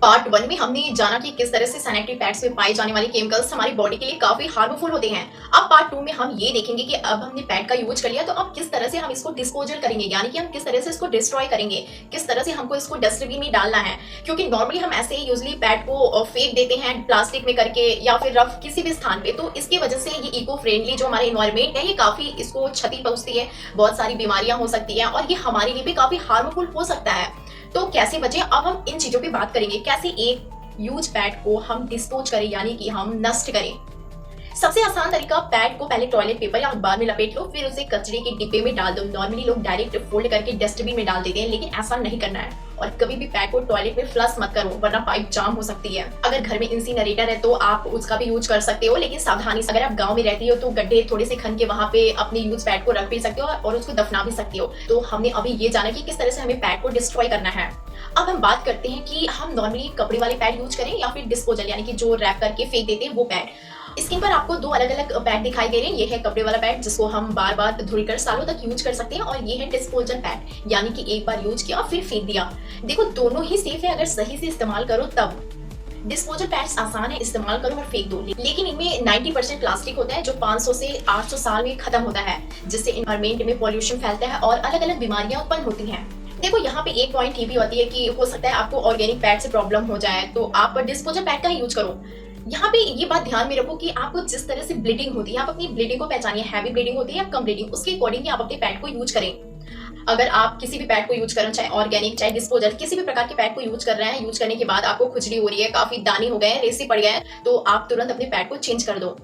Part 1 में हमने जाना कि किस तरह से सैनिटरी पैड्स में पाए जाने वाले केमिकल्स हमारी बॉडी के लिए काफी हार्मफुल होते हैं। अब पार्ट 2 में हम ये देखेंगे कि अब हमने पैड का यूज कर लिया तो अब किस तरह से हम इसको डिस्पोजल करेंगे, यानी कि हम किस तरह से इसको डिस्ट्रॉय करेंगे, किस तरह से हमको इसको डस्टबिन में डालना है। क्योंकि नॉर्मली हम ऐसे ही यूजली पैड को फेंक देते हैं प्लास्टिक में करके या फिर रफ किसी भी स्थान पे, तो इसकी वजह से ये इको फ्रेंडली जो हमारे एनवायरमेंट है ये काफी इसको क्षति पहुंचती है, बहुत सारी बीमारियां हो सकती है और ये हमारे लिए भी काफी हार्मफुल हो सकता है। तो कैसे बचे, अब हम इन चीजों पे बात करेंगे, कैसे एक यूज पैड को हम डिस्पोज करें यानी कि हम नष्ट करें। सबसे आसान तरीका, पैड को पहले टॉयलेट पेपर या अखबार में लपेट लो, फिर उसे कचरे के डिब्बे में डाल दो। नॉर्मली लोग डायरेक्ट फोल्ड करके डस्टबिन में डाल देते हैं, लेकिन ऐसा नहीं करना है। और कभी भी पैड को टॉयलेट में फ्लश मत करो, वरना पाइप जाम हो सकती है। अगर घर में इंसिनरेटर है तो आप उसका भी यूज कर सकते हो, लेकिन सावधानी से। अगर आप गांव में रहती हो तो गड्ढे थोड़े से खन के वहां पे अपने यूज पैड को रख भी सकते हो और उसको दफना भी सकते हो। तो हमने अभी ये जाना कि किस तरह से हमें पैड को डिस्ट्रॉय करना है। अब हम बात करते हैं कि हम नॉर्मली कपड़े वाले पैड यूज करें या फिर डिस्पोजल यानी कि जो रैप करके फेंक देते हैं वो पैड। स्क्रीन पर आपको दो अलग अलग पैड दिखाई दे रहे हैं। ये है कपड़े वाला पैड जिसको हम बार बार धुलकर सालों तक यूज कर सकते हैं, और ये है डिस्पोजल पैड यानी कि एक बार यूज किया फिर फेंक दिया। देखो दोनों ही सेफ है अगर सही से इस्तेमाल करो तब। डिस्पोजल पैड्स आसान है, इस्तेमाल करो और फेंक दो, लेकिन इनमें 90% प्लास्टिक होता है जो 500 से 800 साल में खत्म होता है, जिससे एनवायरमेंट में पॉल्यूशन फैलता है और अलग अलग बीमारियां उत्पन्न होती हैं। देखो यहाँ पे एक पॉइंट ये भी होती है कि हो सकता है आपको ऑर्गेनिक पैड से प्रॉब्लम हो जाए, तो आप डिस्पोजल पैड का ही यूज करो। यहाँ पे ये बात ध्यान में रखो कि आपको जिस तरह से ब्लीडिंग होती है, आप अपनी ब्लीडिंग को पहचानिए, हैवी ब्लीडिंग होती है या कम ब्लीडिंग, उसके अकॉर्डिंग आप अपने पैड को यूज करें। अगर आप किसी भी पैड को यूज कर रहे हैं, चाहे ऑर्गेनिक चाहे डिस्पोजल, किसी भी प्रकार के पैड को यूज कर रहे हैं, यूज करने के बाद आपको खुजली हो रही है, काफी दाने हो गए, रेसे पड़ गए, तो आप तुरंत अपने पैड को चेंज कर दो।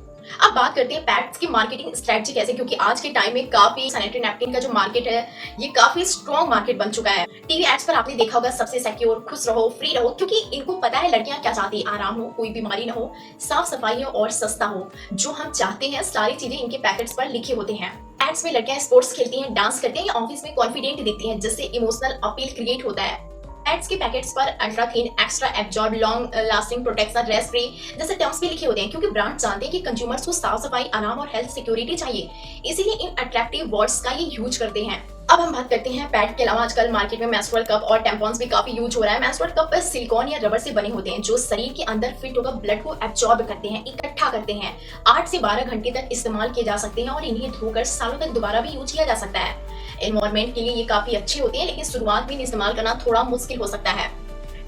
अब बात करते हैं पैड्स की मार्केटिंग स्ट्रेटजी कैसे, क्योंकि आज के टाइम में काफी सैनिटरी नैपकिन का जो मार्केट है ये काफी स्ट्रॉन्ग मार्केट बन चुका है। टीवी एड्स पर आपने देखा होगा, सबसे सिक्योर, खुश रहो, फ्री रहो, क्योंकि इनको पता है लड़कियां क्या चाहती है, आराम हो, कोई बीमारी ना हो, साफ सफाई हो और सस्ता हो। जो हम चाहते हैं सारी चीजें इनके पैकेट्स पर लिखे होते हैं। एड्स में लड़कियां स्पोर्ट्स खेलती हैं, डांस करती हैं या ऑफिस में कॉन्फिडेंट दिखती हैं, जिससे इमोशनल अपील क्रिएट होता है। एड्स के पैकेट्स पर ultra thin, extra absorb, long lasting protection, rest free जैसे टर्म्स भी लिखे होते हैं, क्योंकि ब्रांड जानते हैं कि कंज्यूमर्स को साफ सफाई, आराम और हेल्थ सिक्योरिटी चाहिए, इसीलिए इन अट्रैक्टिव वर्ड्स का ये यूज करते हैं। अब हम बात करते हैं पैड के अलावा आजकल मार्केट में मेंस्ट्रुअल कप और टैम्पॉन्स भी काफी यूज हो रहा है। मेंस्ट्रुअल कप सिलिकॉन या रबर से बने होते हैं जो शरीर के अंदर फिट होकर ब्लड को एब्जॉर्ब करते हैं, इकट्ठा करते हैं। 8 से 12 घंटे तक इस्तेमाल किए जा सकते हैं और इन्हें धोकर सालों तक दोबारा भी यूज किया जा सकता है। एनवायरमेंट के लिए ये काफी अच्छे होते हैं, लेकिन शुरुआत में इस्तेमाल करना थोड़ा मुश्किल हो सकता है।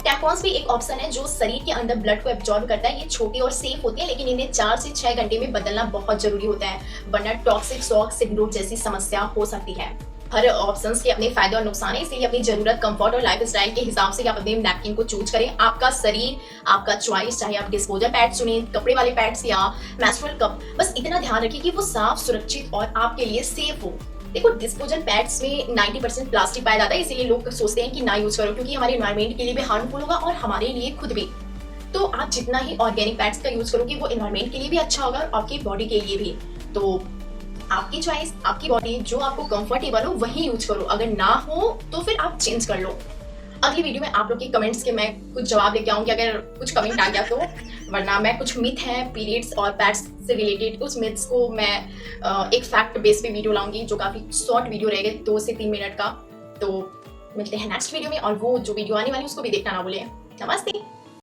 टैम्पॉन्स भी एक ऑप्शन है जो शरीर के अंदर ब्लड को एब्जॉर्ब करता है। ये छोटे और सेफ होते हैं, लेकिन इन्हें 4 से 6 घंटे में बदलना बहुत जरूरी होता है, वरना टॉक्सिक शॉक सिंड्रोम जैसी समस्या हो सकती है। हर ऑप्शंस के अपने फायदे और नुकसान है, इसलिए अपनी जरूरत, कंफर्ट और लाइफस्टाइल के हिसाब से आप अपने नैपकिन को चूज करें। आपका शरीर, आपका चॉइस, चाहे आप डिस्पोजल पैड चुने, कपड़े वाले पैड्स या मेंस्ट्रुअल कप, बस इतना ध्यान रखिए कि वो साफ, सुरक्षित और आपके लिए सेफ हो। देखो डिस्पोजल पैड्स में 90% प्लास्टिक पाया जाता है, इसीलिए लोग सोचते हैं कि ना यूज करो, क्योंकि हमारे एनवायरमेंट के लिए भी हार्मफुल होगा और हमारे लिए खुद भी। तो आप जितना ही ऑर्गेनिक पैड्स का यूज करोगे वो एनवायरमेंट के लिए भी अच्छा होगा और आपकी बॉडी के लिए भी। तो आपकी चॉइस, आपकी बॉडी, जो आपको कंफर्टेबल हो वही यूज करो, अगर ना हो तो फिर आप चेंज कर लो। अगली वीडियो में आप लोग के कमेंट्स के मैं कुछ जवाब लेके आऊंगी अगर कुछ कमेंट आ गया तो, वरना मैं कुछ मिथ है पीरियड्स और पैड्स से रिलेटेड, उस मिथ्स को मैं एक फैक्ट बेस पे वीडियो लाऊंगी जो काफी शॉर्ट वीडियो रहेगा, 2 से 3 मिनट का। तो मिलते हैं नेक्स्ट वीडियो में, और वो जो वीडियो आने वाली उसको भी देखना ना भूलें। नमस्ते।